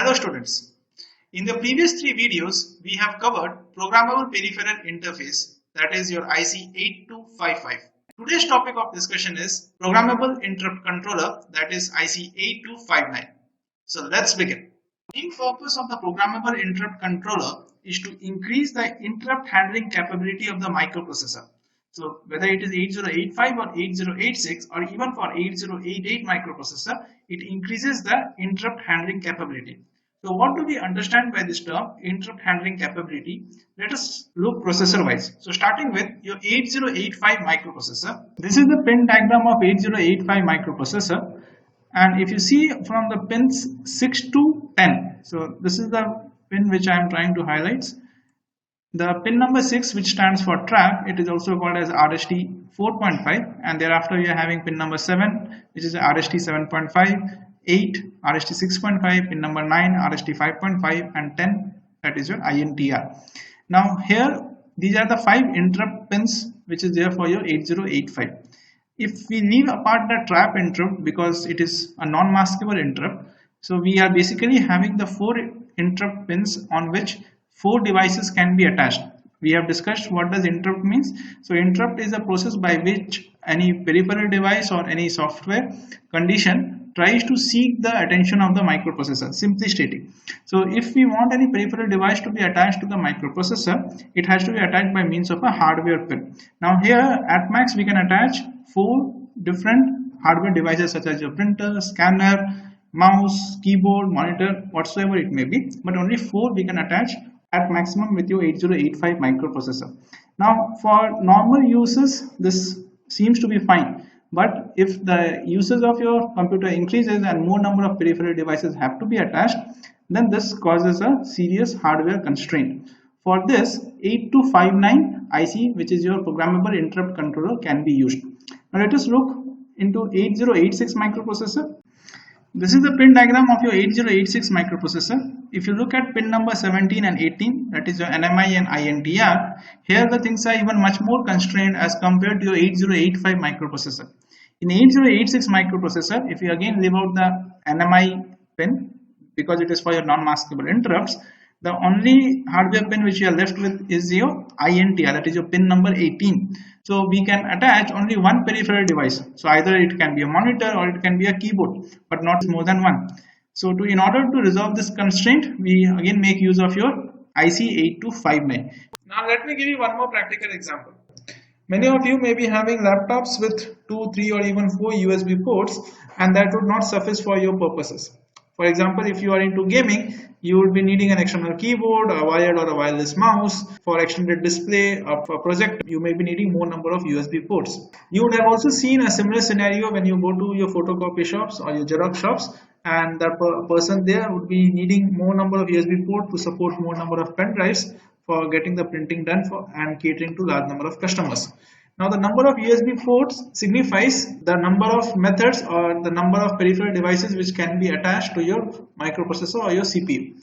Hello students. In the previous three videos, we have covered Programmable Peripheral Interface, that is your IC8255. Today's topic of discussion is Programmable Interrupt Controller, that is IC8259. So let's begin. The main purpose of the Programmable Interrupt Controller is to increase the interrupt handling capability of the microprocessor. So whether it is 8085 or 8086 or even for 8088 microprocessor, it increases the interrupt handling capability. So what do we understand by this term interrupt handling capability? Let us look processor wise. So starting with your 8085 microprocessor. This is the pin diagram of 8085 microprocessor, and if you see from the pins 6 to 10, so this is the pin which I am trying to highlight. The pin number 6, which stands for trap, it is also called as RST 4.5, and thereafter we are having pin number 7, which is RST 7.5, 8 RST 6.5, pin number 9 RST 5.5, and 10, that is your INTR. Now here these are the 5 interrupt pins which is there for your 8085. If we leave apart the trap interrupt because it is a non-maskable interrupt, so we are basically having the 4 interrupt pins on which 4 devices can be attached. We have discussed what does interrupt means. So interrupt is a process by which any peripheral device or any software condition tries to seek the attention of the microprocessor, simply stating. So if we want any peripheral device to be attached to the microprocessor, it has to be attached by means of a hardware pin. Now here at max we can attach 4 different hardware devices such as your printer, scanner, mouse, keyboard, monitor, whatsoever it may be, but only 4 we can attach at maximum with your 8085 microprocessor. Now for normal uses this seems to be fine, but if the usage of your computer increases and more number of peripheral devices have to be attached, then this causes a serious hardware constraint. For this 8259 IC, which is your programmable interrupt controller, can be used. Now let us look into 8086 microprocessor. This is the pin diagram of your 8086 microprocessor. If you look at pin number 17 and 18, that is your NMI and INTR, here the things are even much more constrained as compared to your 8085 microprocessor. In 8086 microprocessor, if you again leave out the NMI pin because it is for your non-maskable interrupts, the only hardware pin which you are left with is your INTR, that is your pin number 18. So we can attach only one peripheral device. So either it can be a monitor or it can be a keyboard, but not more than one. So in order to resolve this constraint, we again make use of your IC8259. Now let me give you one more practical example. Many of you may be having laptops with 2, 3 or even 4 USB ports, and that would not suffice for your purposes. For example, if you are into gaming, you will be needing an external keyboard, a wired or a wireless mouse. For extended display or for project, you may be needing more number of USB ports. You would have also seen a similar scenario when you go to your photocopy shops or your Xerox shops, and the person there would be needing more number of USB ports to support more number of pen drives for getting the printing done and catering to large number of customers. Now the number of USB ports signifies the number of methods or the number of peripheral devices which can be attached to your microprocessor or your CPU.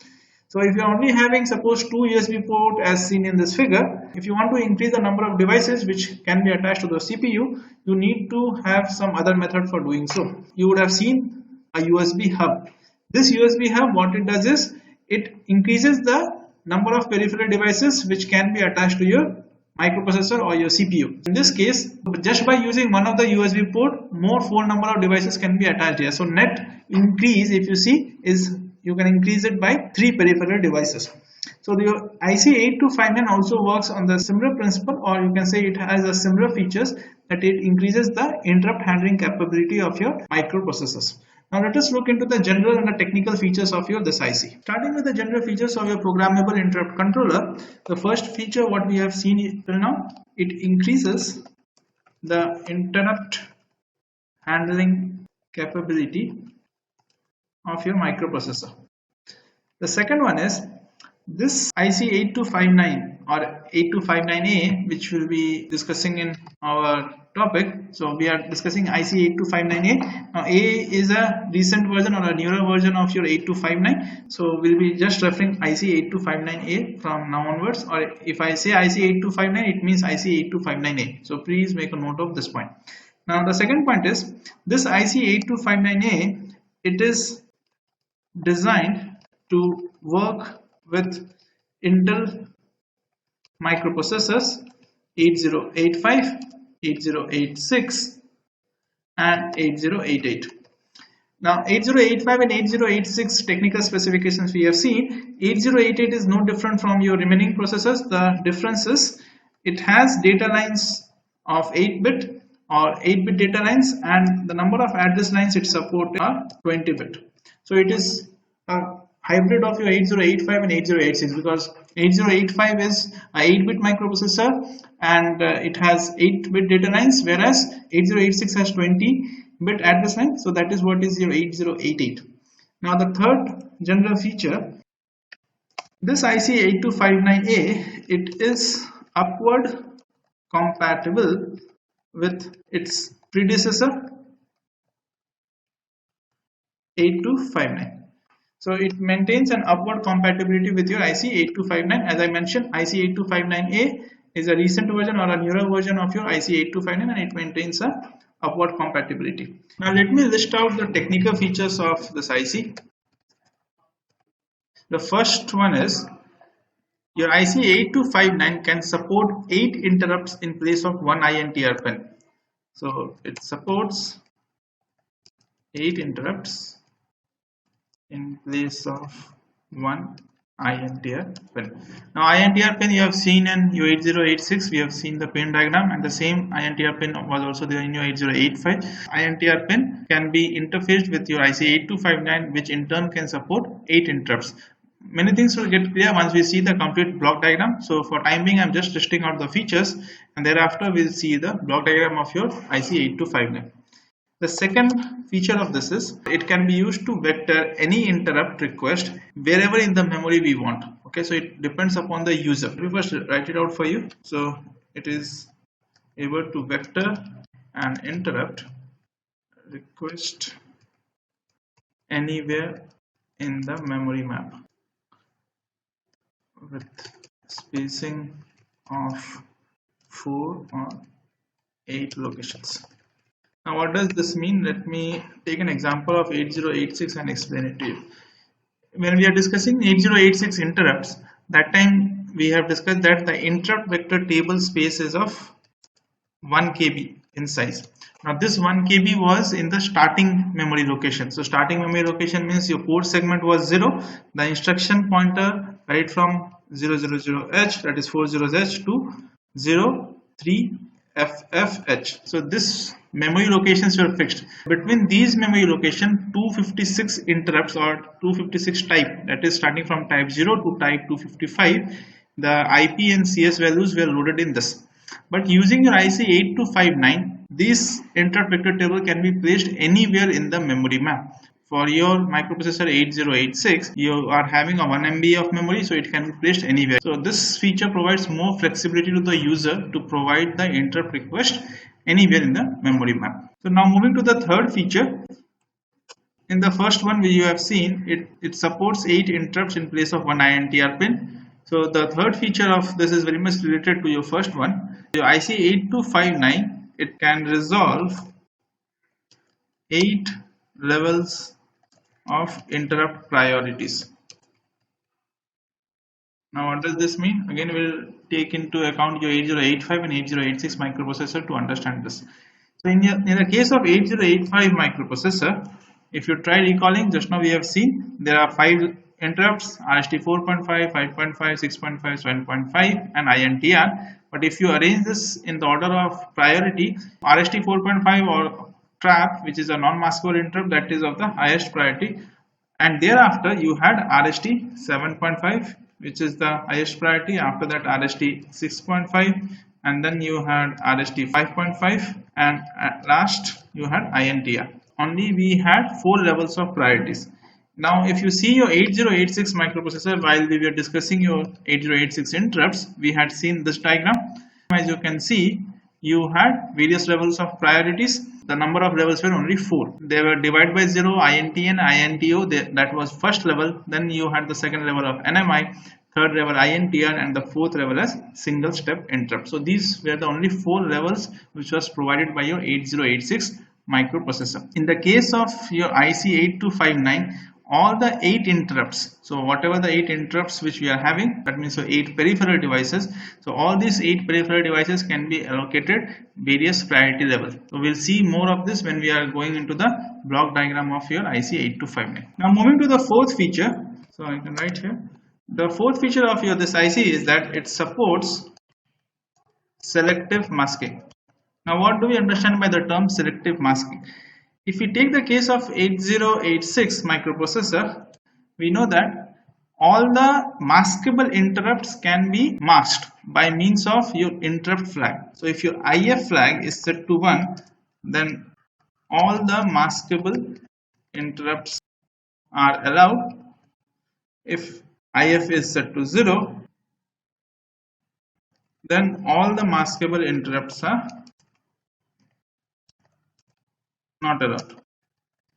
So if you are only having suppose 2 USB port as seen in this figure, if you want to increase the number of devices which can be attached to the CPU, you need to have some other method for doing so. You would have seen a USB hub. This USB hub, what it does is it increases the number of peripheral devices which can be attached to your microprocessor or your CPU. In this case, just by using one of the USB port, more 4 number of devices can be attached here. So net increase, if you see, is you can increase it by 3 peripheral devices. So the IC8259 also works on the similar principle, or you can say it has a similar features that it increases the interrupt handling capability of your microprocessors. Now let us look into the general and the technical features of your this IC. Starting with the general features of your programmable interrupt controller, the first feature what we have seen till now, it increases the interrupt handling capability of your microprocessor. The second one is this IC8259 or 8259A, which we'll be discussing in our topic. So we are discussing IC8259A. Now A is a recent version or a newer version of your 8259. So we'll be just referring IC8259A from now onwards, or if I say IC8259, it means IC8259A. So please make a note of this point. Now the second point is this IC8259A, it is designed to work with Intel microprocessors 8085, 8086 and 8088. Now 8085 and 8086 technical specifications we have seen. 8088 is no different from your remaining processors. The difference is it has data lines of 8-bit or 8-bit data lines, and the number of address lines it supports are 20-bit. So it is a hybrid of your 8085 and 8086, because 8085 is a 8-bit microprocessor and it has 8-bit data lines, whereas 8086 has 20-bit address line. So that is what is your 8088. Now the third general feature, this IC8259A, it is upward compatible with its predecessor 8259. So it maintains an upward compatibility with your IC8259. As I mentioned, IC8259A is a recent version or a newer version of your IC8259, and it maintains a upward compatibility. Now let me list out the technical features of this IC. The first one is your IC8259 can support 8 interrupts in place of 1 INTR pin. So it supports 8 interrupts in place of 1 INTR pin. Now INTR pin you have seen in your 8086, we have seen the pin diagram, and the same INTR pin was also there in your 8085. INTR pin can be interfaced with your IC8259, which in turn can support 8 interrupts. Many things will get clear once we see the complete block diagram. So for time being, I'm just listing out the features, and thereafter we'll see the block diagram of your IC8259. The second feature of this is it can be used to vector any interrupt request wherever in the memory we want. Okay, so it depends upon the user. Let me first write it out for you. So it is able to vector an interrupt request anywhere in the memory map with spacing of 4 or 8 locations. Now what does this mean? Let me take an example of 8086 and explain it to you. When we are discussing 8086 interrupts, that time we have discussed that the interrupt vector table space is of 1 KB in size. Now this 1 KB was in the starting memory location. So starting memory location means your port segment was 0. The instruction pointer right from 000H, that is 40H, to 03FFH. So this memory locations were fixed. Between these memory location, 256 interrupts or 256 type, that is starting from type 0 to type 255, the IP and CS values were loaded in this. But using your IC8259, this interrupt vector table can be placed anywhere in the memory map. For your microprocessor 8086, you are having a 1 MB of memory, so it can be placed anywhere. So this feature provides more flexibility to the user to provide the interrupt request anywhere in the memory map. So now moving to the third feature. In the first one you have seen it supports 8 interrupts in place of 1 INTR pin. So the third feature of this is very much related to your first one. Your IC8259, it can resolve 8 levels of interrupt priorities. Now what does this mean? Again, we'll take into account your 8085 and 8086 microprocessor to understand this. So in the case of 8085 microprocessor, if you try recalling, just now we have seen there are 5 interrupts: RST 4.5, 5.5, 6.5, 7.5 and INTR. But if you arrange this in the order of priority, RST 4.5 or trap, which is a non-maskable interrupt, that is of the highest priority, and thereafter you had RST 7.5, which is the highest priority. After that RST 6.5, and then you had RST 5.5, and at last you had INTR. Only we had 4 levels of priorities. Now if you see your 8086 microprocessor, while we were discussing your 8086 interrupts, we had seen this diagram. As you can see, you had various levels of priorities. The number of levels were only 4. They were divided by 0, INTN, INTO, that was first level. Then you had the second level of NMI, third level INTR, and the fourth level as single step interrupt. So these were the only 4 levels which was provided by your 8086 microprocessor. In the case of your IC8259, all the 8 interrupts. So whatever the 8 interrupts which we are having, that means so 8 peripheral devices. So all these 8 peripheral devices can be allocated various priority level. So we'll see more of this when we are going into the block diagram of your IC8259. Now moving to the fourth feature. So I can write here. The fourth feature of your this IC is that it supports selective masking. Now what do we understand by the term selective masking? If we take the case of 8086 microprocessor, we know that all the maskable interrupts can be masked by means of your interrupt flag. So if your IF flag is set to 1, then all the maskable interrupts are allowed. If IF is set to 0, then all the maskable interrupts are not allowed.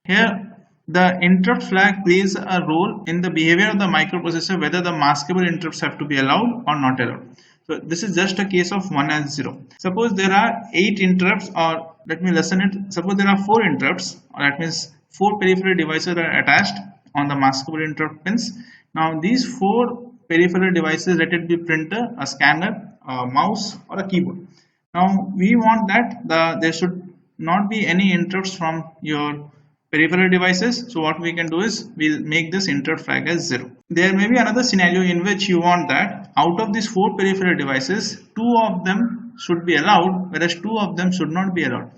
Here, the interrupt flag plays a role in the behavior of the microprocessor, whether the maskable interrupts have to be allowed or not allowed. So this is just a case of 1 and 0. Suppose there are 8 interrupts, or let me lessen it. Suppose there are 4 interrupts, or that means 4 peripheral devices are attached on the maskable interrupt pins. Now these 4 peripheral devices, let it be printer, a scanner, a mouse, or a keyboard. Now we want that there should not be any interrupts from your peripheral devices. So what we can do is we'll make this interrupt flag as 0. There may be another scenario in which you want that out of these 4 peripheral devices, 2 of them should be allowed, whereas 2 of them should not be allowed.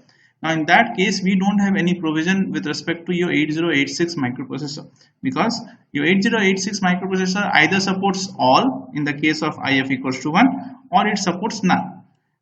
Now in that case, we don't have any provision with respect to your 8086 microprocessor, because your 8086 microprocessor either supports all in the case of IF equals to 1, or it supports none.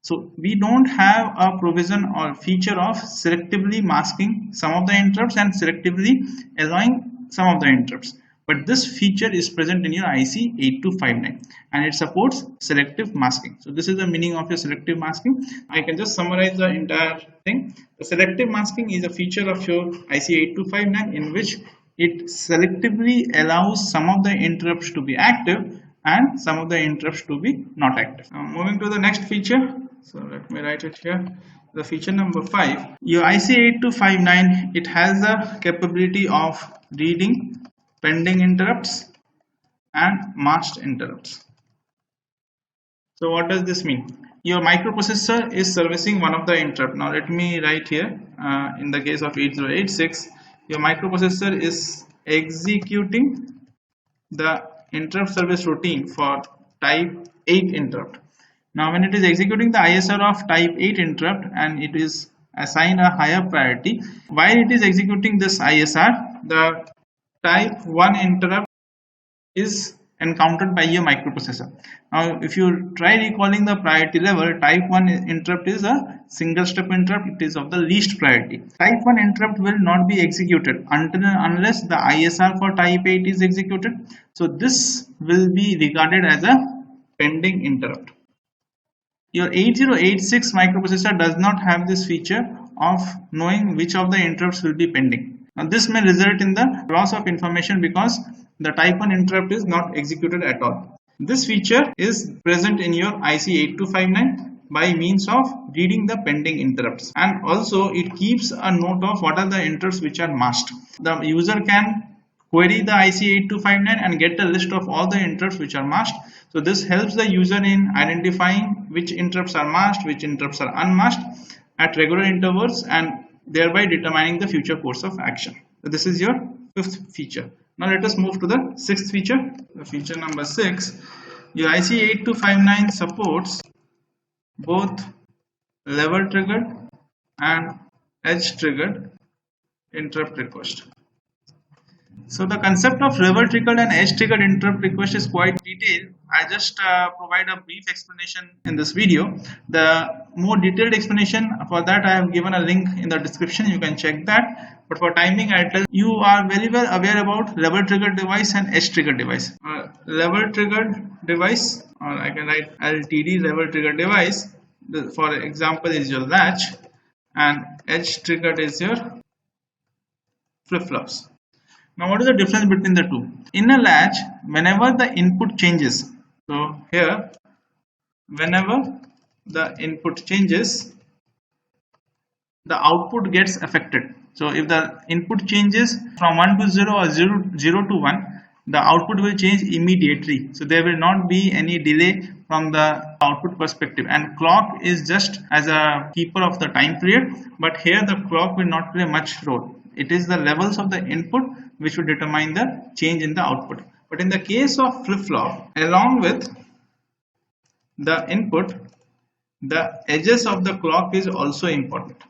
So we don't have a provision or feature of selectively masking some of the interrupts and selectively allowing some of the interrupts. But this feature is present in your IC8259 and it supports selective masking. So this is the meaning of your selective masking. I can just summarize the entire thing. The selective masking is a feature of your IC8259 in which it selectively allows some of the interrupts to be active and some of the interrupts to be not active. Now moving to the next feature. So let me write it here. The feature number 5. Your IC8259, it has the capability of reading pending interrupts and masked interrupts. So what does this mean? Your microprocessor is servicing one of the interrupt. Now let me write here, in the case of 8086, your microprocessor is executing the interrupt service routine for type 8 interrupt. Now when it is executing the ISR of type 8 interrupt and it is assigned a higher priority, while it is executing this ISR, the type 1 interrupt is encountered by your microprocessor. Now if you try recalling the priority level, type 1 interrupt is a single step interrupt, it is of the least priority. Type 1 interrupt will not be executed until and unless the ISR for type 8 is executed. So this will be regarded as a pending interrupt. Your 8086 microprocessor does not have this feature of knowing which of the interrupts will be pending. Now this may result in the loss of information because the type 1 interrupt is not executed at all. This feature is present in your IC8259 by means of reading the pending interrupts, and also it keeps a note of what are the interrupts which are masked. The user can query the IC8259 and get a list of all the interrupts which are masked. So this helps the user in identifying which interrupts are masked, which interrupts are unmasked at regular intervals, and thereby determining the future course of action. So this is your 5th feature. Now let us move to the 6th feature. The feature number 6. Your IC8259 supports both level triggered and edge triggered interrupt request. So the concept of level triggered and edge triggered interrupt request is quite detailed. I just provide a brief explanation in this video. The more detailed explanation for that I have given a link in the description. You can check that. But for timing, I tell you are very well aware about level triggered device and edge triggered device. Level triggered device, or I can write LTD, level triggered device. For example, is your latch, and edge triggered is your flip-flops. Now what is the difference between the two? In a latch, whenever the input changes, so here whenever the input changes, the output gets affected. So if the input changes from 1 to 0 or 0 to 1, the output will change immediately. So there will not be any delay from the output perspective, and clock is just as a keeper of the time period, but here the clock will not play much role. It is the levels of the input which will determine the change in the output. But in the case of flip-flop, along with the input, the edges of the clock is also important,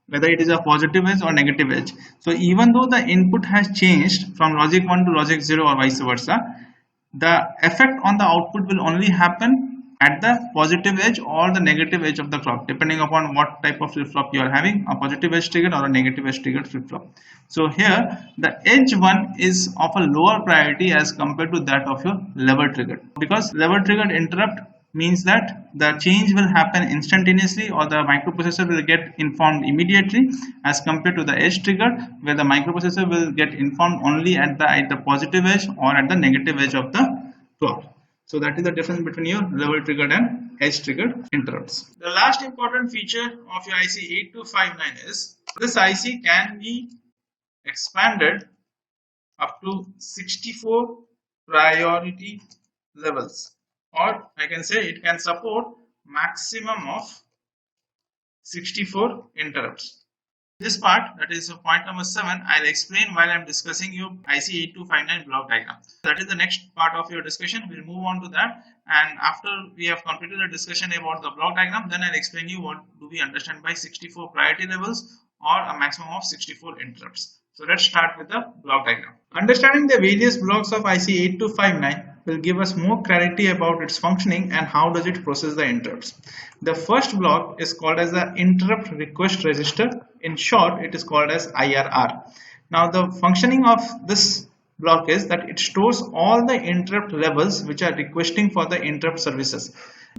whether it is a positive edge or negative edge. So even though the input has changed from logic 1 to logic 0 or vice versa, the effect on the output will only happen at the positive edge or the negative edge of the clock, depending upon what type of flip-flop you are having, a positive edge triggered or a negative edge triggered flip-flop. So here the edge one is of a lower priority as compared to that of your lever triggered, because lever triggered interrupt means that the change will happen instantaneously, or the microprocessor will get informed immediately, as compared to the edge trigger, where the microprocessor will get informed only at the positive edge or at the negative edge of the clock. So that is the difference between your level triggered and edge triggered interrupts. The last important feature of your IC8259 is this IC can be expanded up to 64 priority levels, or I can say it can support maximum of 64 interrupts. This part, that is point number 7, I'll explain while I'm discussing your IC8259 block diagram. That is the next part of your discussion. We'll move on to that, and after we have completed the discussion about the block diagram, then I'll explain you what do we understand by 64 priority levels or a maximum of 64 interrupts. So let's start with the block diagram. Understanding the various blocks of IC8259 will give us more clarity about its functioning and how does it process the interrupts. The first block is called as the interrupt request register. In short, it is called as IRR. Now the functioning of this block is that it stores all the interrupt levels which are requesting for the interrupt services.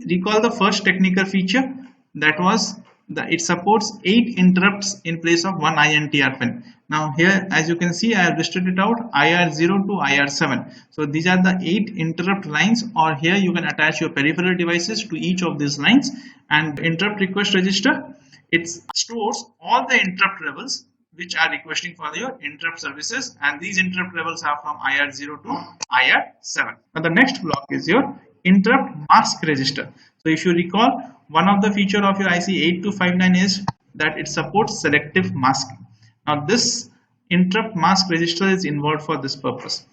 Recall the first technical feature, that was it supports 8 interrupts in place of 1 INTR pin. Now here, as you can see, I have listed it out, IR0 to IR7. So these are the 8 interrupt lines, or here you can attach your peripheral devices to each of these lines. And interrupt request register, it stores all the interrupt levels which are requesting for your interrupt services, and these interrupt levels are from IR0 to IR7. Now the next block is your interrupt mask register. So if you recall, one of the feature of your IC8259 is that it supports selective masking. Now this interrupt mask register is involved for this purpose.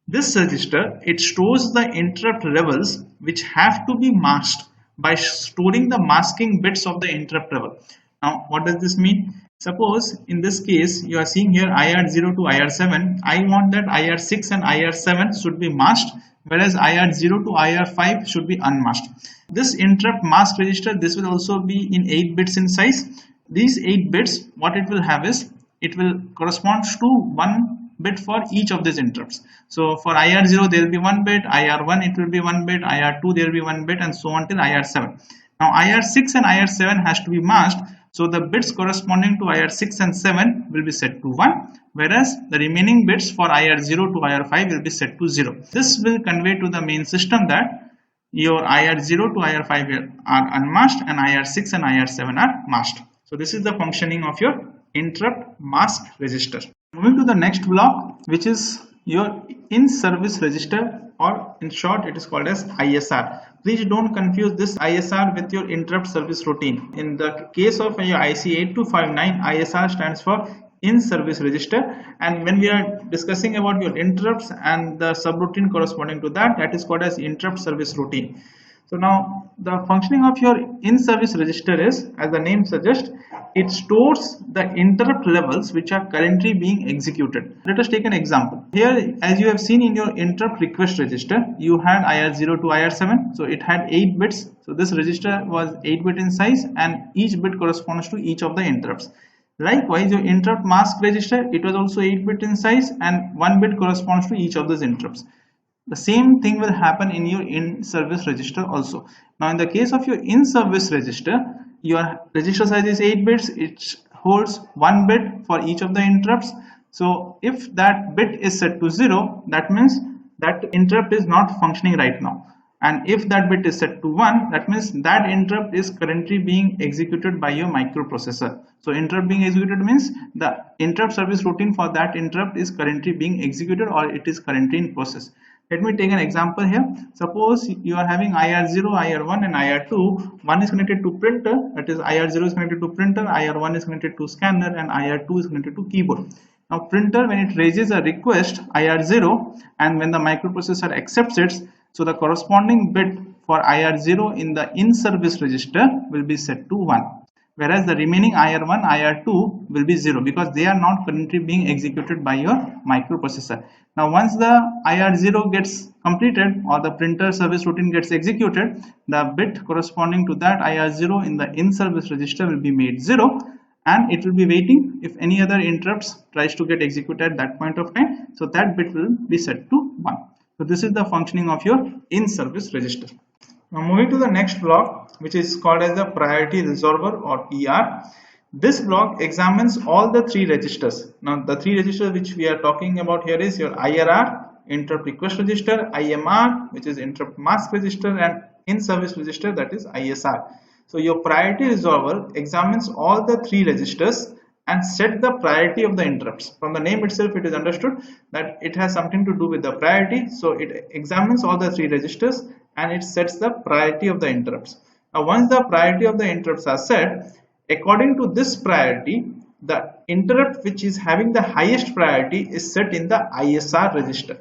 This register, it stores the interrupt levels which have to be masked by storing the masking bits of the interrupt level. Now what does this mean? Suppose in this case you are seeing here IR0 to IR7. I want that IR6 and IR7 should be masked, whereas IR0 to IR5 should be unmasked. This interrupt mask register, this will also be in 8 bits in size. These 8 bits, what it will have is, it will correspond to 1 bit for each of these interrupts. So for IR0 there will be 1 bit, IR1 it will be 1 bit, IR2 there will be 1 bit, and so on till IR7. Now IR6 and IR7 has to be masked, so the bits corresponding to IR6 and 7 will be set to 1, whereas the remaining bits for IR0 to IR5 will be set to 0. This will convey to the main system that your IR0 to IR5 are unmasked and IR6 and IR7 are masked. So this is the functioning of your interrupt mask register. Moving to the next block, which is your in-service register, or in short it is called as ISR. Please don't confuse this ISR with your interrupt service routine. In the case of your IC8259, ISR stands for in-service register, and when we are discussing about your interrupts and the subroutine corresponding to that, that is called as interrupt service routine. So now the functioning of your in-service register is, as the name suggests, it stores the interrupt levels which are currently being executed. Let us take an example. Here, as you have seen in your interrupt request register, you had IR0 to IR7, so it had 8 bits. So this register was 8 bit in size, and each bit corresponds to each of the interrupts. Likewise, your interrupt mask register, it was also 8 bit in size, and 1 bit corresponds to each of those interrupts. The same thing will happen in your in-service register also. Now in the case of your in-service register, your register size is 8 bits, it holds 1 bit for each of the interrupts. So if that bit is set to 0, that means that interrupt is not functioning right now. and if that bit is set to 1, that means that interrupt is currently being executed by your microprocessor. So interrupt being executed means the interrupt service routine for that interrupt is currently being executed, or it is currently in process. Let me take an example here. Suppose you are having IR0, IR1 and IR2. One is connected to printer, that is IR0 is connected to printer, IR1 is connected to scanner, and IR2 is connected to keyboard. Now printer, when it raises a request IR0, and when the microprocessor accepts it, so the corresponding bit for IR0 in the in-service register will be set to 1. Whereas the remaining IR1, IR2 will be 0 because they are not currently being executed by your microprocessor. Now once the IR0 gets completed or the printer service routine gets executed, the bit corresponding to that IR0 in the in-service register will be made 0, and it will be waiting if any other interrupts tries to get executed at that point of time. So that bit will be set to 1. So this is the functioning of your in-service register. Now moving to the next block, which is called as the priority resolver or PR. This block examines all the 3 registers. Now the 3 registers which we are talking about here is your IRR, interrupt request register, IMR, which is interrupt mask register, and in-service register, that is ISR. So your priority resolver examines all the 3 registers and set the priority of the interrupts. From the name itself, it is understood that it has something to do with the priority. So it examines all the 3 registers and it sets the priority of the interrupts. Now once the priority of the interrupts are set, according to this priority, the interrupt which is having the highest priority is set in the ISR register.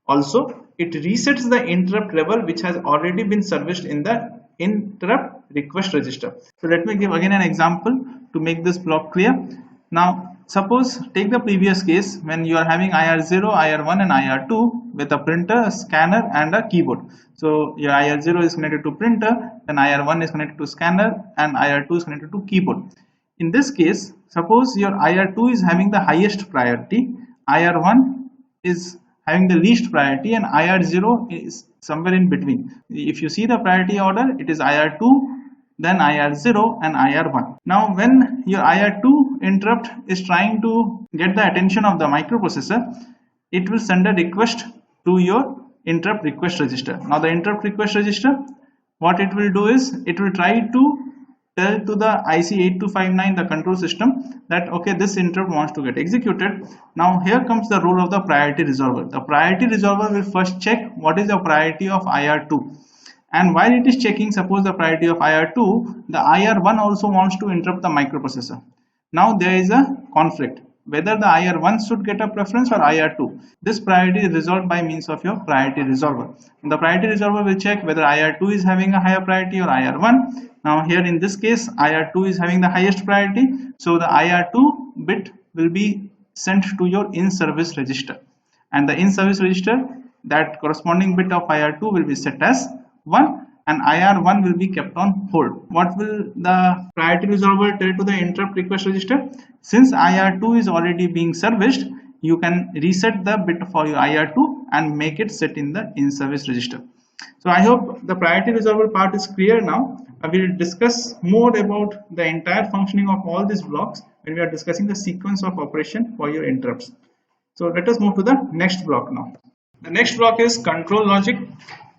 Also, it resets the interrupt level which has already been serviced in the interrupt request register. So let me give again an example to make this block clear. Now suppose take the previous case when you are having IR0, IR1 and IR2 with a printer, a scanner and a keyboard. So your IR0 is connected to printer, then IR1 is connected to scanner, and IR2 is connected to keyboard. In this case, suppose your IR2 is having the highest priority, IR1 is having the least priority, and IR0 is somewhere in between. If you see the priority order, it is IR2, then IR0 and IR1. Now when your IR2 interrupt is trying to get the attention of the microprocessor, it will send a request to your interrupt request register. Now the interrupt request register, what it will do is it will try to tell to the IC8259, the control system, that okay, this interrupt wants to get executed. Now here comes the role of the priority resolver. The priority resolver will first check what is the priority of IR2, and while it is checking, suppose the priority of IR2, the IR1 also wants to interrupt the microprocessor. Now there is a conflict whether the IR1 should get a preference or IR2. This priority is resolved by means of your priority resolver. And the priority resolver will check whether IR2 is having a higher priority or IR1. Now here in this case, IR2 is having the highest priority, so the IR2 bit will be sent to your in-service register, and the in-service register, that corresponding bit of IR2 will be set as 1, and IR1 will be kept on hold. What will the priority resolver tell to the interrupt request register? Since IR2 is already being serviced, you can reset the bit for your IR2 and make it set in the in-service register. So I hope the priority resolver part is clear now. I will discuss more about the entire functioning of all these blocks when we are discussing the sequence of operation for your interrupts. So let us move to the next block now. The next block is control logic.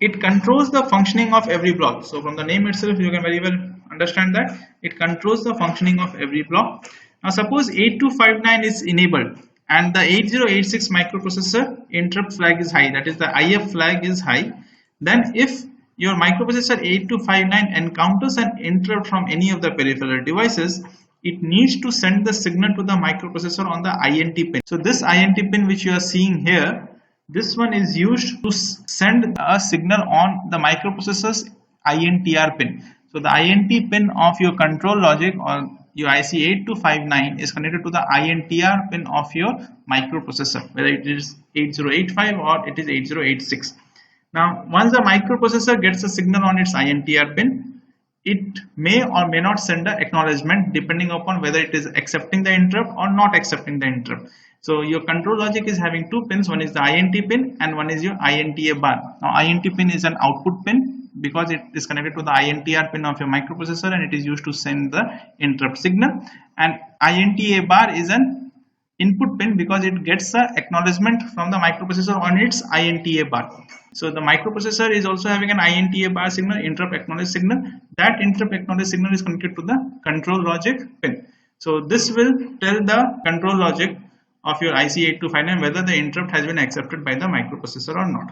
It controls the functioning of every block. So from the name itself, you can very well understand that it controls the functioning of every block. Now suppose 8259 is enabled and the 8086 microprocessor interrupt flag is high, that is the IF flag is high. Then if your microprocessor 8259 encounters an interrupt from any of the peripheral devices, it needs to send the signal to the microprocessor on the INT pin. So this INT pin which you are seeing here, this one is used to send a signal on the microprocessor's INTR pin. So the INT pin of your control logic or your IC8259 is connected to the INTR pin of your microprocessor, whether it is 8085 or it is 8086. Now once the microprocessor gets a signal on its INTR pin, it may or may not send an acknowledgement depending upon whether it is accepting the interrupt or not accepting the interrupt. So your control logic is having 2 pins, one is the INT pin and one is your INTA bar. Now INT pin is an output pin because it is connected to the INTR pin of your microprocessor and it is used to send the interrupt signal, and INTA bar is an input pin because it gets the acknowledgement from the microprocessor on its INTA bar. So the microprocessor is also having an INTA bar signal, interrupt acknowledge signal. That interrupt acknowledge signal is connected to the control logic pin. So this will tell the control logic of your IC8259 whether the interrupt has been accepted by the microprocessor or not.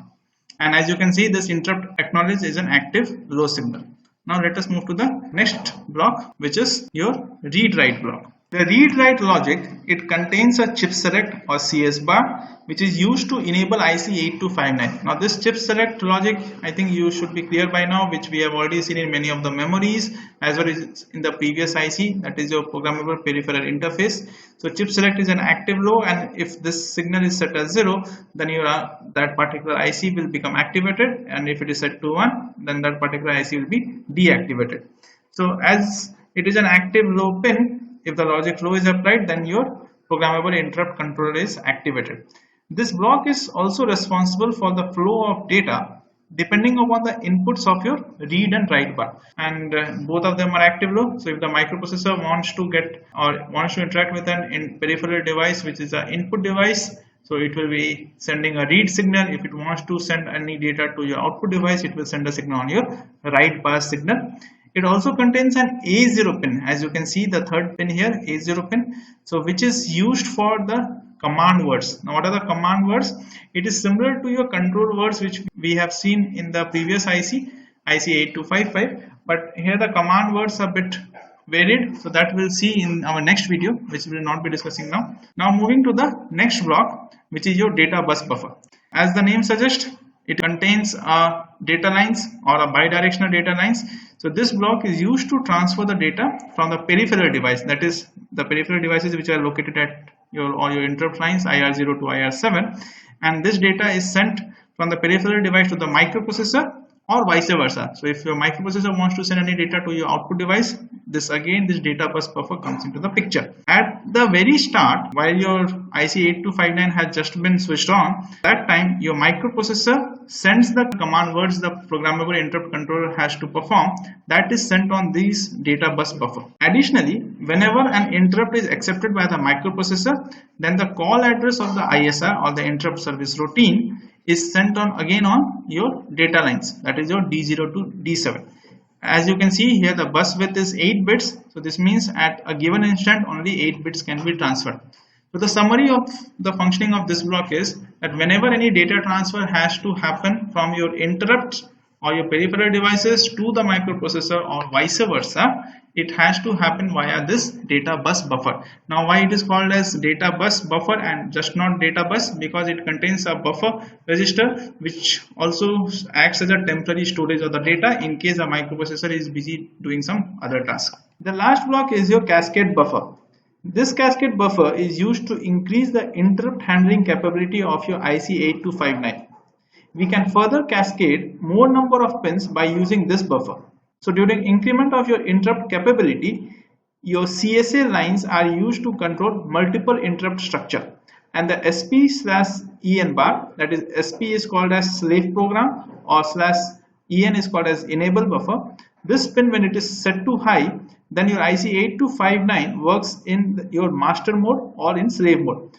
And as you can see, this interrupt acknowledge is an active low signal. Now let us move to the next block, which is your read write block. The read write logic, it contains a chip select or CS bar which is used to enable IC8259. Now this chip select logic, I think you should be clear by now, which we have already seen in many of the memories as well as in the previous IC, that is your programmable peripheral interface. So chip select is an active low, and if this signal is set as 0, then your that particular IC will become activated, and if it is set to 1, then that particular IC will be deactivated. So as it is an active low pin, if the logic low is applied, then your programmable interrupt controller is activated. This block is also responsible for the flow of data depending upon the inputs of your read and write bar, and both of them are active low. So if the microprocessor wants to get or wants to interact with an peripheral device which is an input device, so it will be sending a read signal. If it wants to send any data to your output device, it will send a signal on your write bar signal. It also contains an A0 pin, as you can see the third pin here, A0 pin, so which is used for the command words. Now what are the command words? It is similar to your control words which we have seen in the previous IC8255, but here the command words are a bit varied, so that we'll see in our next video, which we will not be discussing now. Now moving to the next block, which is your data bus buffer. As the name suggests, it contains data lines or a bidirectional data lines. So this block is used to transfer the data from the peripheral device, that is the peripheral devices which are located at your interrupt lines IR0 to IR7, and this data is sent from the peripheral device to the microprocessor or vice versa. So if your microprocessor wants to send any data to your output device, this data bus buffer comes into the picture. At the very start, while your IC8259 has just been switched on, that time your microprocessor sends the command words the programmable interrupt controller has to perform, that is sent on these data bus buffer. Additionally, whenever an interrupt is accepted by the microprocessor, then the call address of the ISR or the interrupt service routine is sent on again on your data lines, that is your D0 to D7. As you can see here, the bus width is 8 bits, so this means at a given instant only 8 bits can be transferred. So the summary of the functioning of this block is that whenever any data transfer has to happen from your interrupt or your peripheral devices to the microprocessor or vice versa, it has to happen via this data bus buffer. Now why it is called as data bus buffer and just not data bus? Because it contains a buffer register which also acts as a temporary storage of the data in case a microprocessor is busy doing some other task. The last block is your cascade buffer. This cascade buffer is used to increase the interrupt handling capability of your IC8259. We can further cascade more number of pins by using this buffer. So during increment of your interrupt capability, your CSA lines are used to control multiple interrupt structure, and the SP/EN bar, that is SP is called as slave program or /EN is called as enable buffer. This pin, when it is set to high, then your IC8259 works in your master mode or in slave mode.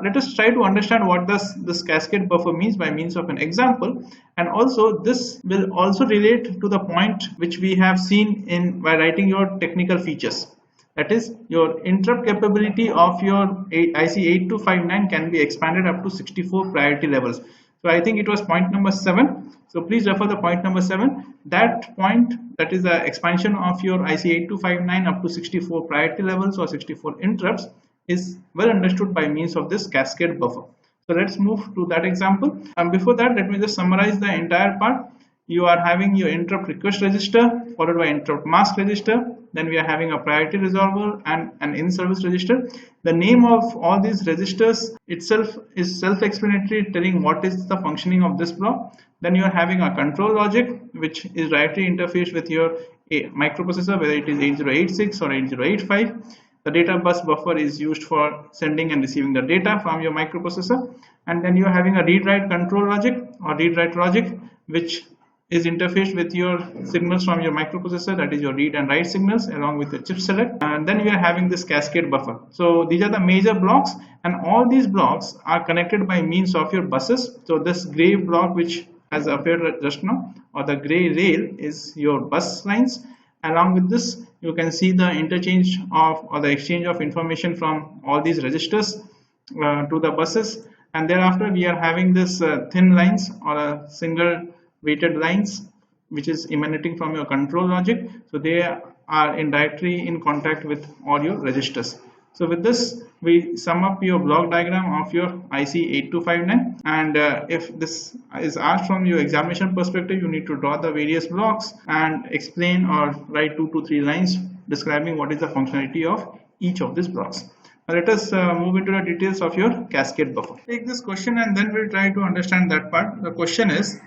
Let us try to understand what this cascade buffer means by means of an example, and also this will also relate to the point which we have seen in by writing your technical features. That is, your interrupt capability of your IC8259 can be expanded up to 64 priority levels. So I think it was point number 7. So please refer the point number 7. That point, that is the expansion of your IC8259 up to 64 priority levels or 64 interrupts, is well understood by means of this cascade buffer. So let's move to that example. And before that, let me just summarize the entire part. You are having your interrupt request register followed by interrupt mask register. Then we are having a priority resolver and an in-service register. The name of all these registers itself is self-explanatory, telling what is the functioning of this block. Then you are having a control logic which is directly interfaced with your microprocessor, whether it is 8086 or 8085. The data bus buffer is used for sending and receiving the data from your microprocessor, and then you are having a read-write control logic or read-write logic which is interfaced with your signals from your microprocessor, that is your read and write signals along with the chip select, and then we are having this cascade buffer. So these are the major blocks, and all these blocks are connected by means of your buses. So this gray block which as appeared just now, or the gray rail is your bus lines. Along with this, you can see the interchange of or the exchange of information from all these registers to the buses, and thereafter we are having this thin lines or a single weighted lines which is emanating from your control logic. So they are directly in contact with all your registers. So with this, we sum up your block diagram of your IC8259, and if this is asked from your examination perspective, you need to draw the various blocks and explain or write 2 to 3 lines describing what is the functionality of each of these blocks. Now let us move into the details of your cascade buffer. Take this question and then we'll try to understand that part. The question is,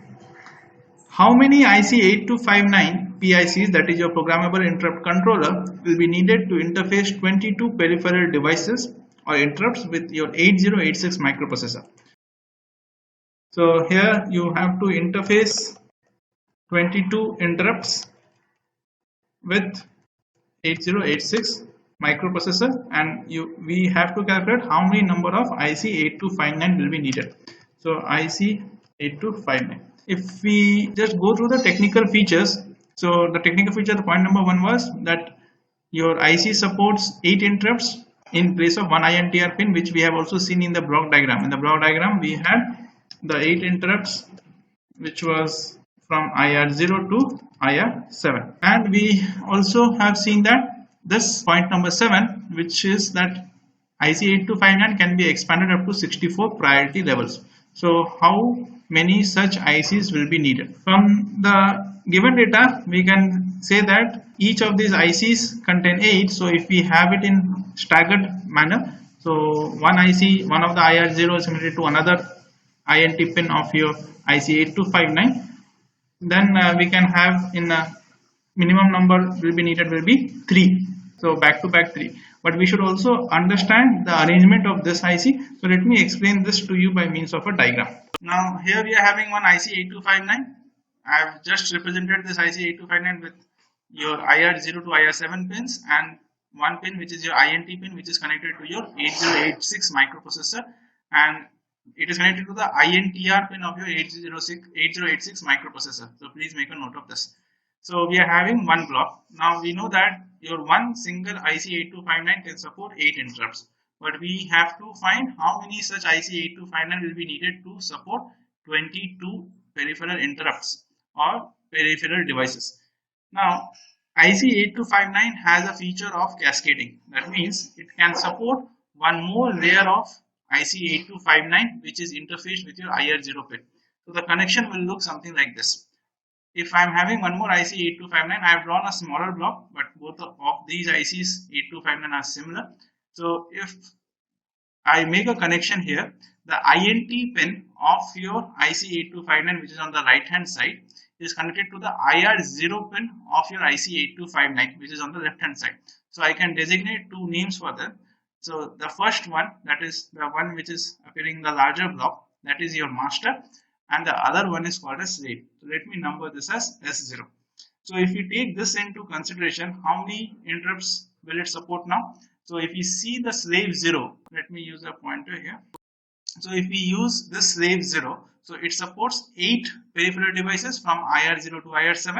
how many IC8259 PICs, that is your programmable interrupt controller, will be needed to interface 22 peripheral devices or interrupts with your 8086 microprocessor? So here you have to interface 22 interrupts with 8086 microprocessor, and we have to calculate how many number of IC8259 will be needed. So IC8259. If we just go through the technical features, so the technical feature, the point number 1 was that your IC supports 8 interrupts in place of 1 INTR pin, which we have also seen in the block diagram. In the block diagram, we had the 8 interrupts, which was from IR0 to IR7, and we also have seen that this point number 7, which is that IC8259 can be expanded up to 64 priority levels. So how many such ICs will be needed? From the given data, we can say that each of these ICs contain 8. So if we have it in staggered manner, so one IC, one of the IR0 is connected to another INT pin of your IC8259, then we can have in a minimum number will be needed will be 3. So back to back 3. But we should also understand the arrangement of this IC. So let me explain this to you by means of a diagram. Now here we are having one IC8259. I have just represented this IC8259 with your IR0 to IR7 pins and one pin which is your INT pin, which is connected to your 8086 microprocessor, and it is connected to the INTR pin of your 8086 microprocessor. So please make a note of this. So we are having one block. Now we know that your one single IC8259 can support 8 interrupts, but we have to find how many such IC8259 will be needed to support 22 peripheral interrupts or peripheral devices. Now IC8259 has a feature of cascading. That means it can support one more layer of IC8259 which is interfaced with your IR0 pin. So the connection will look something like this. If I am having one more IC8259, I have drawn a smaller block, but both of these ICs 8259 are similar. So if I make a connection here, the INT pin of your IC8259, which is on the right hand side, is connected to the IR0 pin of your IC8259, which is on the left hand side. So I can designate two names for them. So the first one, that is the one which is appearing in the larger block, that is your master, and the other one is called as slave. So let me number this as S0. So if you take this into consideration, how many interrupts will it support now? So if you see the slave 0, let me use a pointer here. So if we use this slave 0, so it supports 8 peripheral devices from IR0 to IR7,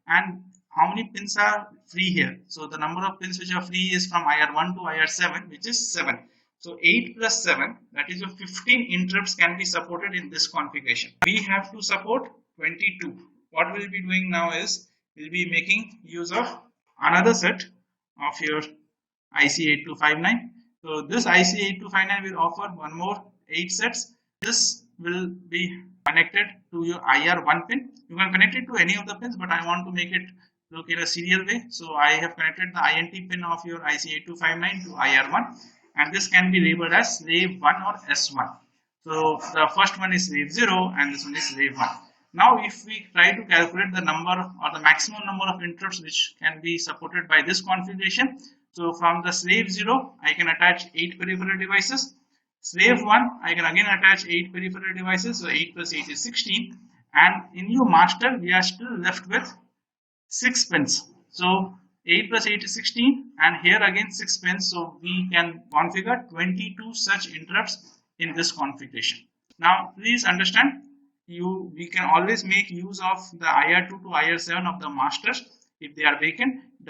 and how many pins are free here? So the number of pins which are free is from IR1 to IR7, which is 7. So 8 plus 7, that is your 15 interrupts can be supported in this configuration. We have to support 22. What we'll be doing now is we'll be making use of another set of your IC8259. So this IC8259 will offer one more 8 sets. This will be connected to your IR1 pin. You can connect it to any of the pins, but I want to make it look in a serial way. So I have connected the INT pin of your IC8259 to IR1, and this can be labeled as slave 1 or S1. So the first one is slave 0 and this one is slave 1. Now if we try to calculate the number or the maximum number of interrupts which can be supported by this configuration, so from the slave 0 I can attach 8 peripheral devices. Slave 1 I can again attach 8 peripheral devices, so 8 plus 8 is 16, and in your master we are still left with 6 pins. So 8 plus 8 is 16, and here again 6 pins, so we can configure 22 such interrupts in this configuration. Now please understand, we can always make use of the IR2 to IR7 of the masters if they are vacant. It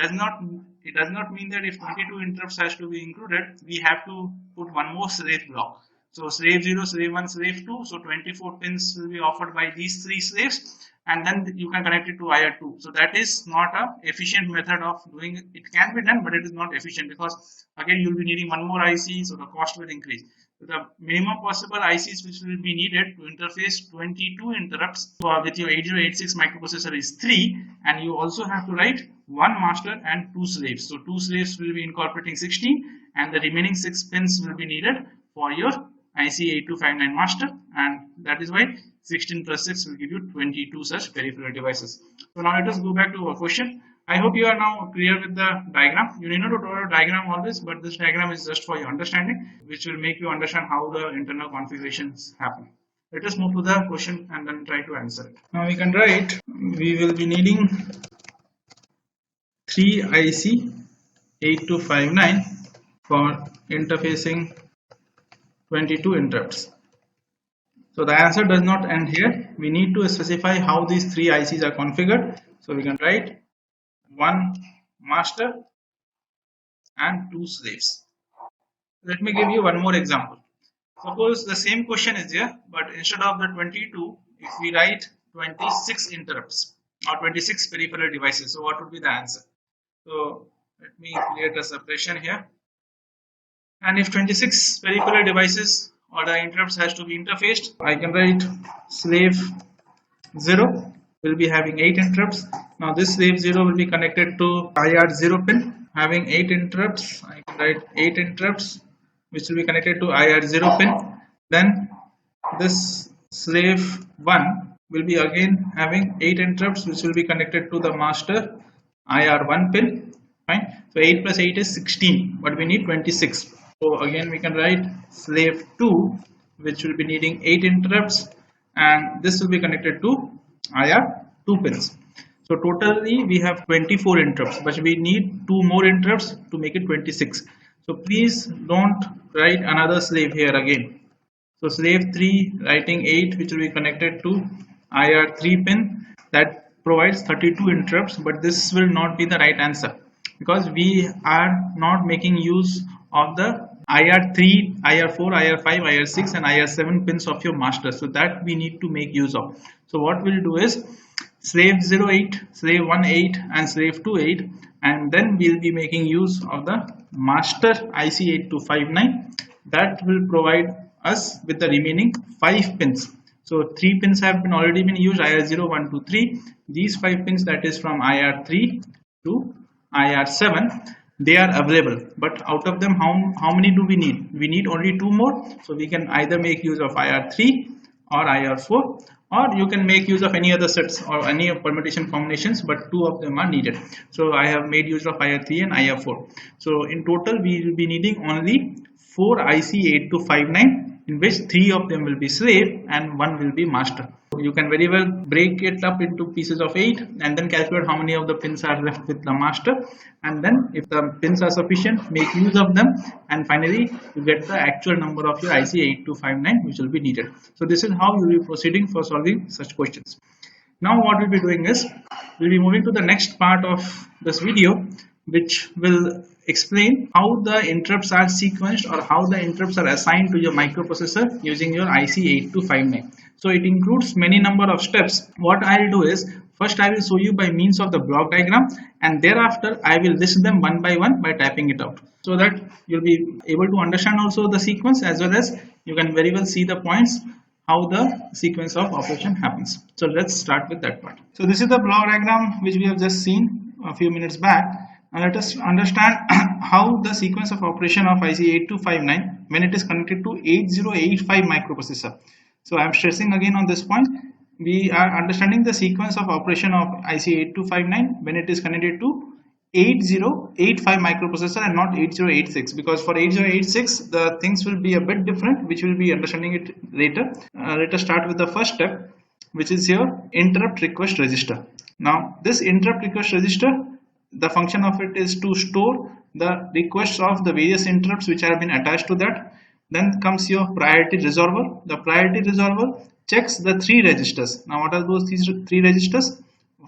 does not mean that if 22 interrupts has to be included, we have to put one more slave block. So slave 0, slave 1, slave 2. So 24 pins will be offered by these three slaves, and then you can connect it to IR2. So that is not a efficient method of doing it. It can be done, but it is not efficient because again you'll be needing one more IC, so the cost will increase. So the minimum possible ICs which will be needed to interface 22 interrupts with your 8086 microprocessor is 3, and you also have to write one master and two slaves. So two slaves will be incorporating 16, and the remaining 6 pins will be needed for your IC8259 master, and that is why 16 plus 6 will give you 22 such peripheral devices. So now let us go back to our question. I hope you are now clear with the diagram. You need not to draw a diagram always, but this diagram is just for your understanding, which will make you understand how the internal configurations happen. Let us move to the question and then try to answer it. Now we can write, we will be needing 3 IC8259 for interfacing 22 interrupts. So the answer does not end here. We need to specify how these 3 ICs are configured. So we can write one master and 2 slaves. Let me give you one more example. Suppose the same question is here, but instead of the 22, if we write 26 interrupts or 26 peripheral devices, so what would be the answer? So let me create a separation here. And if 26 peripheral devices or the interrupts has to be interfaced, I can write slave 0 will be having 8 interrupts. Now this slave 0 will be connected to IR0 pin having 8 interrupts. I can write 8 interrupts which will be connected to IR0 pin. Then this slave 1 will be again having 8 interrupts which will be connected to the master IR1 pin. Fine. So 8 plus 8 is 16, but we need 26. So again we can write slave 2 which will be needing 8 interrupts, and this will be connected to IR2 pins. So totally we have 24 interrupts, but we need 2 more interrupts to make it 26. So please don't write another slave here again. So slave 3 writing 8 which will be connected to IR3 pin, that provides 32 interrupts, but this will not be the right answer because we are not making use of the IR3, IR4, IR5, IR6 and IR7 pins of your master. So that we need to make use of. So what we'll do is slave 08, slave 18 and slave 28, and then we'll be making use of the master IC8259 that will provide us with the remaining 5 pins. So 3 pins have been already been used, IR0, 1, 2, 3. These 5 pins, that is from IR3 to IR7, they are available, but out of them how many do we need? We need only 2 more. So we can either make use of IR3 or IR4, or you can make use of any other sets or any permutation combinations, but 2 of them are needed. So I have made use of IR3 and IR4. So in total we will be needing only 4 IC8259, in which 3 of them will be slave and 1 will be master. You can very well break it up into pieces of 8 and then calculate how many of the pins are left with the master, and then if the pins are sufficient, make use of them, and finally you get the actual number of your IC8259 which will be needed. So this is how you will be proceeding for solving such questions. Now what we'll be doing is we'll be moving to the next part of this video, which will explain how the interrupts are sequenced or how the interrupts are assigned to your microprocessor using your IC8259. So it includes many number of steps. What I'll do is first I will show you by means of the block diagram, and thereafter I will list them one by one by typing it out, so that you'll be able to understand also the sequence, as well as you can very well see the points how the sequence of operation happens. So let's start with that part. So this is the block diagram which we have just seen a few minutes back, and let us understand how the sequence of operation of IC8259 when it is connected to 8085 microprocessor. So I am stressing again on this point. We are understanding the sequence of operation of IC8259 when it is connected to 8085 microprocessor and not 8086, because for 8086 the things will be a bit different, which we will be understanding it later. Let us start with the first step, which is your interrupt request register. Now this interrupt request register, the function of it is to store the requests of the various interrupts which have been attached to that. Then comes your priority resolver. The priority resolver checks the three registers. Now what are those three registers?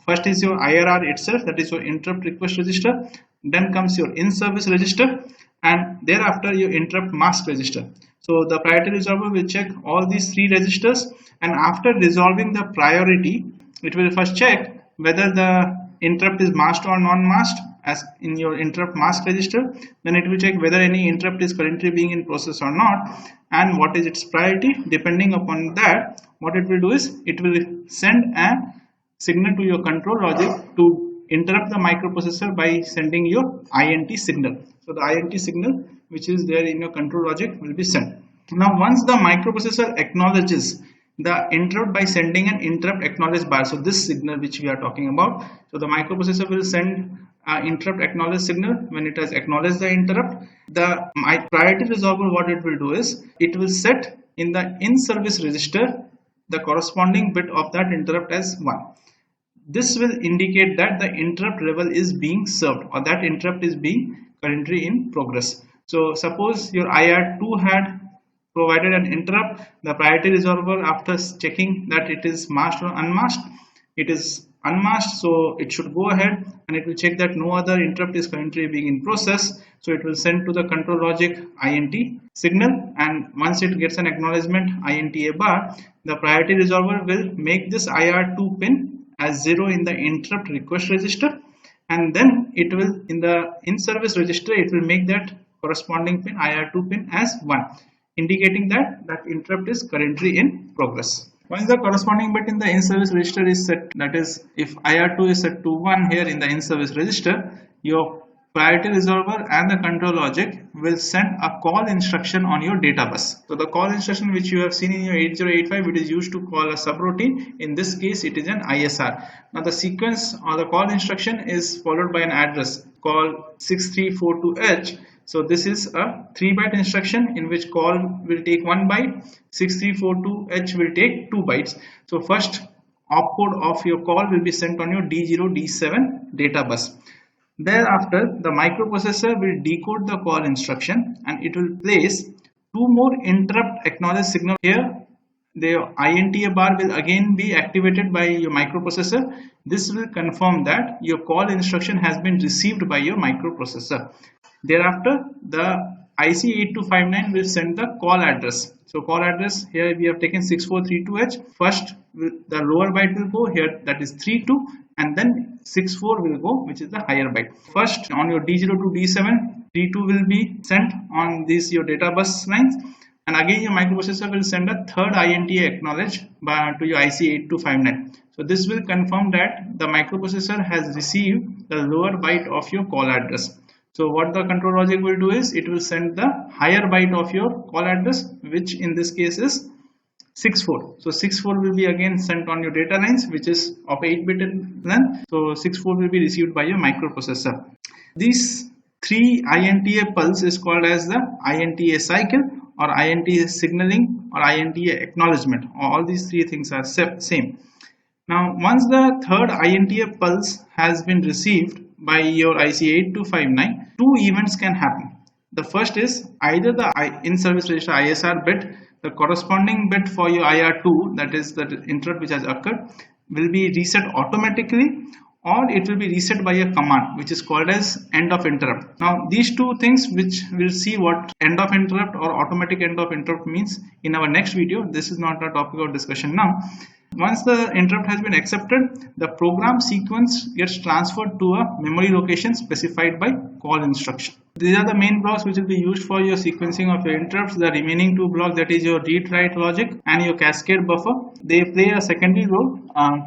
First is your IRR itself, that is your interrupt request register. Then comes your in-service register, and thereafter your interrupt mask register. So the priority resolver will check all these three registers, and after resolving the priority, it will first check whether the interrupt is masked or non-masked as in your interrupt mask register. Then it will check whether any interrupt is currently being in process or not, and what is its priority. Depending upon that, what it will do is it will send a signal to your control logic to interrupt the microprocessor by sending your INT signal. So the INT signal which is there in your control logic will be sent. Now once the microprocessor acknowledges the interrupt by sending an interrupt acknowledge bar, so this signal which we are talking about, so the microprocessor will send interrupt acknowledge signal. When it has acknowledged the interrupt, the priority resolver, what it will do is it will set in the in-service register the corresponding bit of that interrupt as 1. This will indicate that the interrupt level is being served, or that interrupt is being currently in progress. So suppose your IR2 had provided an interrupt, the priority resolver, after checking that it is masked or unmasked, it is unmasked, so it should go ahead and it will check that no other interrupt is currently being in process. So it will send to the control logic INT signal, and once it gets an acknowledgement INTA bar, the priority resolver will make this IR2 pin as 0 in the interrupt request register, and then it will in the in-service register it will make that corresponding pin IR2 pin as 1, indicating that that interrupt is currently in progress. Once the corresponding bit in the in-service register is set, that is if IR2 is set to 1 here in the in-service register, your priority resolver and the control logic will send a call instruction on your data bus. So the call instruction which you have seen in your 8085, it is used to call a subroutine. In this case it is an ISR. Now the sequence or the call instruction is followed by an address called 6342H. So this is a 3-byte instruction in which call will take 1 byte, 6342H will take 2 bytes. So first opcode of your call will be sent on your D0 D7 data bus. Thereafter the microprocessor will decode the call instruction and it will place 2 more interrupt acknowledge signal here. The INTA bar will again be activated by your microprocessor. This will confirm that your call instruction has been received by your microprocessor. Thereafter the IC8259 will send the call address. So call address here we have taken 6432H. First the lower byte will go here, that is 32, and then 64 will go, which is the higher byte. First on your D0 to D7, 32 will be sent on these your data bus lines, and again your microprocessor will send a third INTA acknowledge to your IC8259. So this will confirm that the microprocessor has received the lower byte of your call address. So what the control logic will do is it will send the higher byte of your call address, which in this case is 64. So 64 will be again sent on your data lines, which is of 8-bit in length. So 64 will be received by your microprocessor. These 3 INTA pulse is called as the INTA cycle or INTA signaling or INTA acknowledgement. All these 3 things are same. Now once the third INTA pulse has been received by your IC8259, 2 events can happen. The first is either the in-service register ISR bit, the corresponding bit for your IR2, that is the interrupt which has occurred, will be reset automatically, or it will be reset by a command which is called as end of interrupt. Now these 2 things, which we'll see what end of interrupt or automatic end of interrupt means in our next video. This is not a topic of discussion now. Once the interrupt has been accepted, the program sequence gets transferred to a memory location specified by call instruction. These are the main blocks which will be used for your sequencing of your interrupts. The remaining 2 blocks, that is your read-write logic and your cascade buffer, they play a secondary role.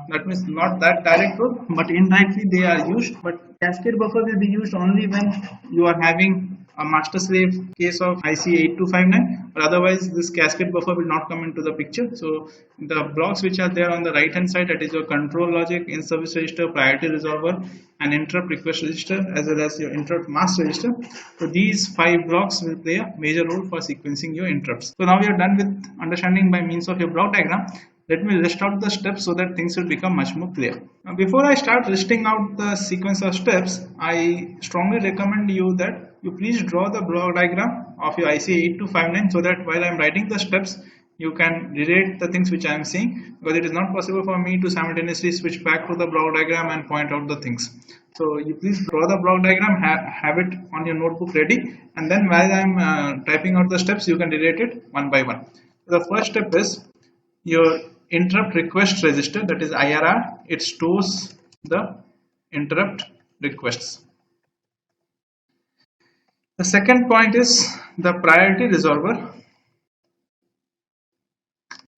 That means not that direct role, but indirectly they are used. But cascade buffer will be used only when you are having a master slave case of IC8259, but otherwise this cascade buffer will not come into the picture. So the blocks which are there on the right hand side, that is your control logic, in-service register, priority resolver, and interrupt request register, as well as your interrupt mask register. So these 5 blocks will play a major role for sequencing your interrupts. So now we are done with understanding by means of your block diagram. Let me list out the steps so that things will become much more clear. Now, before I start listing out the sequence of steps, I strongly recommend you that you please draw the block diagram of your IC8259 so that while I am writing the steps, you can relate the things which I am saying, because it is not possible for me to simultaneously switch back to the block diagram and point out the things. So you please draw the block diagram, have it on your notebook ready, and then while I am typing out the steps, you can relate it one by one. So the first step is your interrupt request register, that is IRR. It stores the interrupt requests. The second point is the priority resolver,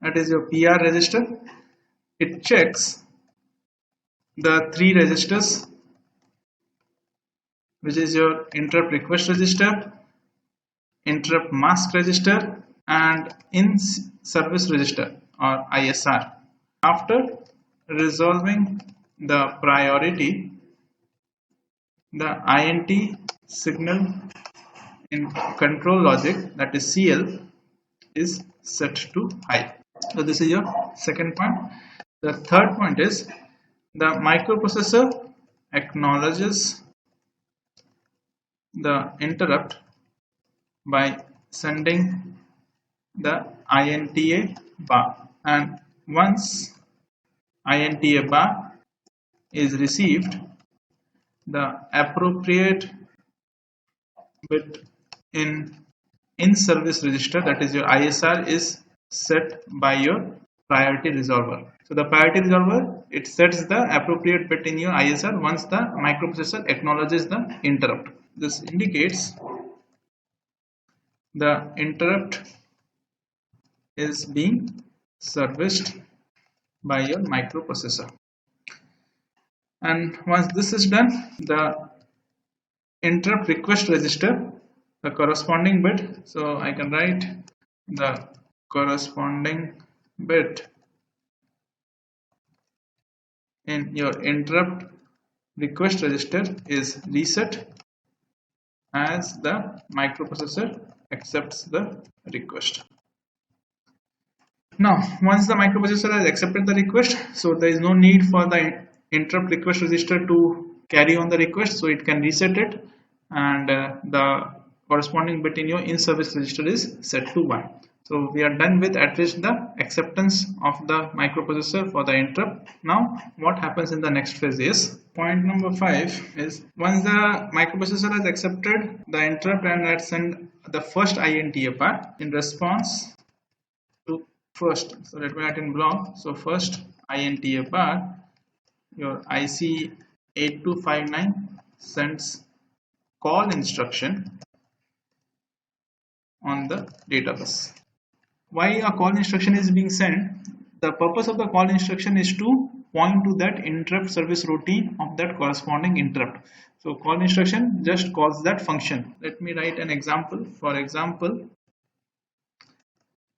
that is your PR register. It checks the three registers, which is your interrupt request register, interrupt mask register, and InService Register or ISR. After resolving the priority, the INT signal in control logic, that is CL, is set to high. So this is your second point. The third point is the microprocessor acknowledges the interrupt by sending the INTA bar, and once INTA bar is received, the appropriate bit in service register, that is your ISR, is set by your priority resolver. So the priority resolver, it sets the appropriate bit in your ISR once the microprocessor acknowledges the interrupt. This indicates the interrupt is being serviced by your microprocessor. And once this is done, the interrupt request register, the corresponding bit, so I can write the corresponding bit in your interrupt request register is reset as the microprocessor accepts the request. Now, once the microprocessor has accepted the request, so there is no need for the interrupt request register to carry on the request, so it can reset it, and the corresponding bit in your in-service register is set to 1. So we are done with at least the acceptance of the microprocessor for the interrupt. Now what happens in the next phase is, point number 5 is, once the microprocessor has accepted the interrupt and has sent the first INTA bar in response to first, so let me write in block, so first INTA bar, your IC8259 sends call instruction on the data bus. Why a call instruction is being sent? The purpose of the call instruction is to point to that interrupt service routine of that corresponding interrupt. So call instruction just calls that function. Let me write an example. For example,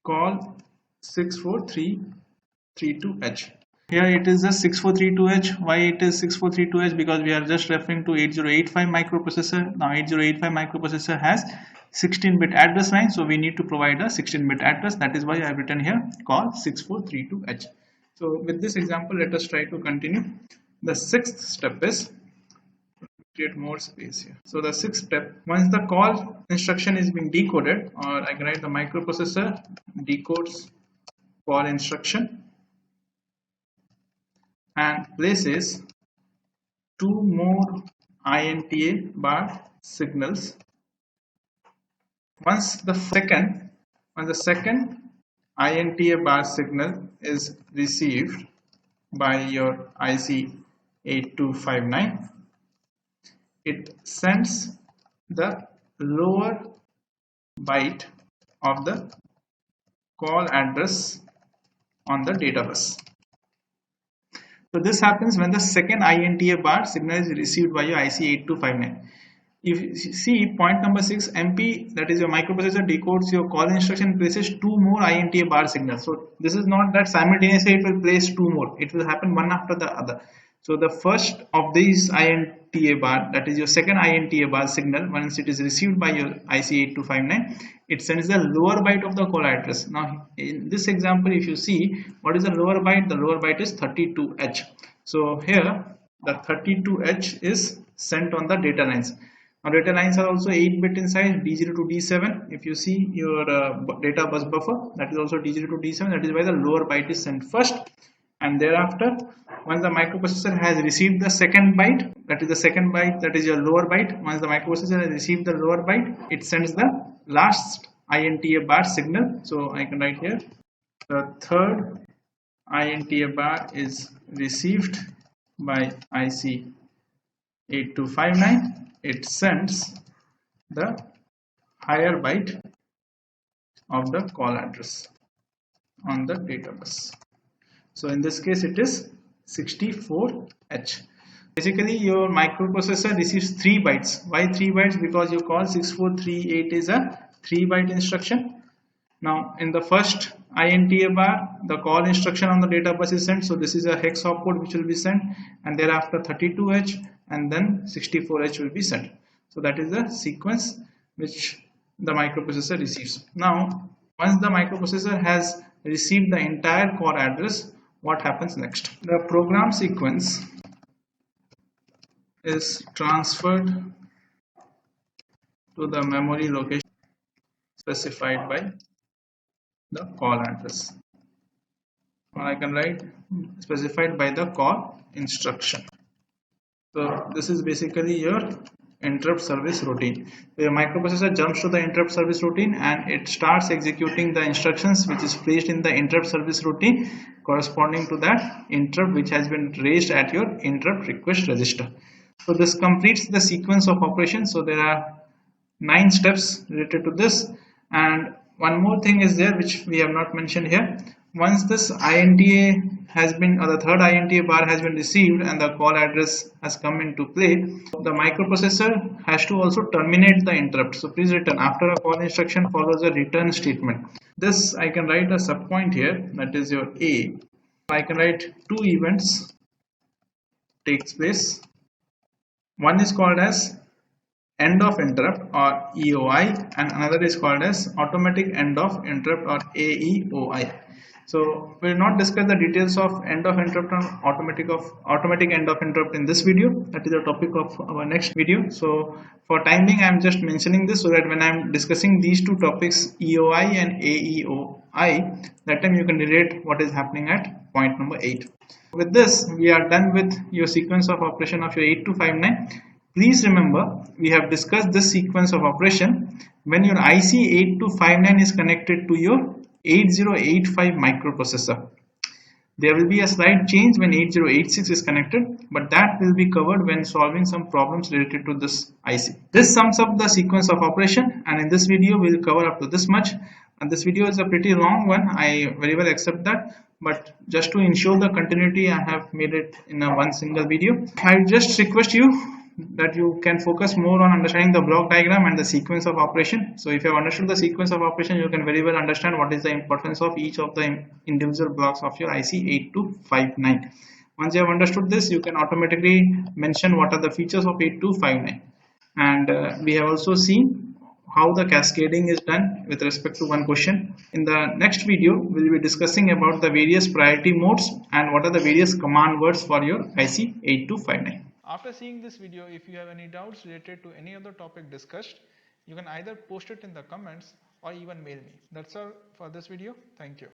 call 64332H. Here it is just 6432H. Why it is 6432H? Because we are just referring to 8085 microprocessor. Now 8085 microprocessor has 16-bit address line, so we need to provide a 16-bit address. That is why I have written here call 6432H. So with this example, let us try to continue. The sixth step is create more space here. So the sixth step, once the call instruction is being decoded, or I can write the microprocessor decodes call instruction and places two more INTA bar signals. Once the second INTA bar signal is received by your IC8259, it sends the lower byte of the call address on the data bus. So this happens when the second INTA bar signal is received by your IC8259. If you see point number 6, MP, that is your microprocessor decodes your call instruction, places two more INTA bar signals. So this is not that simultaneously it will place two more, it will happen one after the other. So the first of these INTA bar, that is your second INTA bar signal, once it is received by your IC8259, it sends the lower byte of the call address. Now in this example, if you see, what is the lower byte? The lower byte is 32H. So here the 32H is sent on the data lines. Data lines are also 8-bit in size, D0 to D7. If you see your data bus buffer, that is also D0 to D7. That is why the lower byte is sent first, and thereafter, once the microprocessor has received the second byte, that is the second byte, that is your lower byte. Once the microprocessor has received the lower byte, it sends the last INTA bar signal. So I can write here, the third INTA bar is received by IC8259. It sends the higher byte of the call address on the data bus. So in this case it is 64H. Basically your microprocessor receives 3 bytes. Why 3 bytes? Because you call 6438 is a 3 byte instruction. Now in the first INTA bar, the call instruction on the data bus is sent. So this is a hex opcode which will be sent, and thereafter 32H and then 64H will be sent. So that is the sequence which the microprocessor receives. Now once the microprocessor has received the entire core address, what happens next? The program sequence is transferred to the memory location specified by the call address. Or I can write specified by the call instruction. So this is basically your interrupt service routine. So your microprocessor jumps to the interrupt service routine and it starts executing the instructions which is placed in the interrupt service routine corresponding to that interrupt which has been raised at your interrupt request register. So this completes the sequence of operations. So there are 9 steps related to this, and one more thing is there which we have not mentioned here. Once this INTA has been, or the third INTA bar has been received and the call address has come into play, the microprocessor has to also terminate the interrupt. So please return. After a call instruction follows a return statement. This I can write a subpoint here, that is your A. I can write 2 events takes place. One is called as end of interrupt or EOI, and another is called as automatic end of interrupt or AEOI. So we will not discuss the details of end of interrupt and automatic end of interrupt in this video. That is the topic of our next video. So for time being, I am just mentioning this so that when I am discussing these two topics, EOI and AEOI, that time you can relate what is happening at point number 8. With this, we are done with your sequence of operation of your 8259. Please remember, we have discussed this sequence of operation when your IC8259 is connected to your 8085 microprocessor. There will be a slight change when 8086 is connected, but that will be covered when solving some problems related to this IC. This sums up the sequence of operation, and in this video we will cover up to this much. And this video is a pretty long one, I very well accept that, but just to ensure the continuity I have made it in a one single video. I just request you that you can focus more on understanding the block diagram and the sequence of operation. So if you have understood the sequence of operation, you can very well understand what is the importance of each of the individual blocks of your IC8259. Once you have understood this, you can automatically mention what are the features of 8259. And we have also seen how the cascading is done with respect to one question. In the next video, we will be discussing about the various priority modes and what are the various command words for your IC8259. After seeing this video, if you have any doubts related to any other topic discussed, you can either post it in the comments or even mail me. That's all for this video. Thank you.